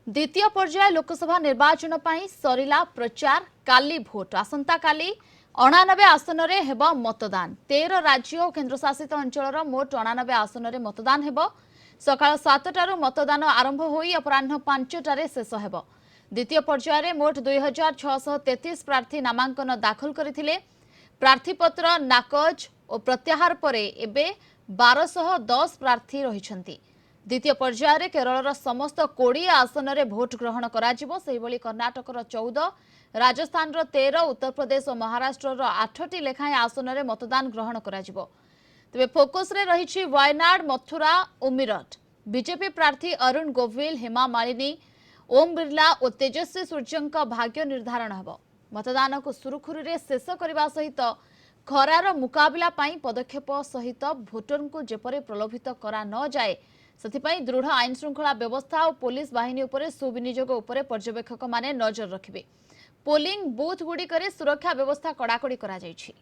द्वितीय पर्याय लोकसभा निर्वाचन पर सरिला प्रचार काली भोट आसंता काली 89 आसन में हेब मतदान 13 राज्य और केन्द्रशासित अंचल मोट 89 आसन में मतदान हेब सकाळ 7टारू मतदान आरंभ होई अपराह्न 5टारे शेष हेब। द्वितीय पर्याय मोट 2633 प्रार्थी नामांकन दाखल करथिले। प्रार्थीपत्र नाकच और प्रत्याहार परे एबे 1210 प्रार्थी रहिछंती। द्वितीय पर्यायर केरलर समस्त 20 आसन में भोट ग्रहण कर कर्णाटकर 14, राजस्थान 13, उत्तर प्रदेश और महाराष्ट्र 8टी लेखाएं आसन में मतदान ग्रहण कर तेज फोकस रे रही वायनाड, मथुरा और मीरठ। बीजेपी प्रार्थी अरुण गोविल, हेमा मालिनी, ओम बिरला और तेजस्वी सूर्यंक भाग्य निर्धारण हेब। मतदान को सुरुखुरी शेष करने सहित खरार मुकाबला पदक्षेप सहित भोटर को जेपरी प्रलोभित करा न जाए से दृढ़ आईन श्रृंखला व्यवस्था और पुलिस बाहिनी उपरे सुविनियोग उपरे पर्यवेक्षक माने नजर रखिबे। पोलिंग बूथ गुड़िक सुरक्षा व्यवस्था कड़ाकड़ी करा जायछि।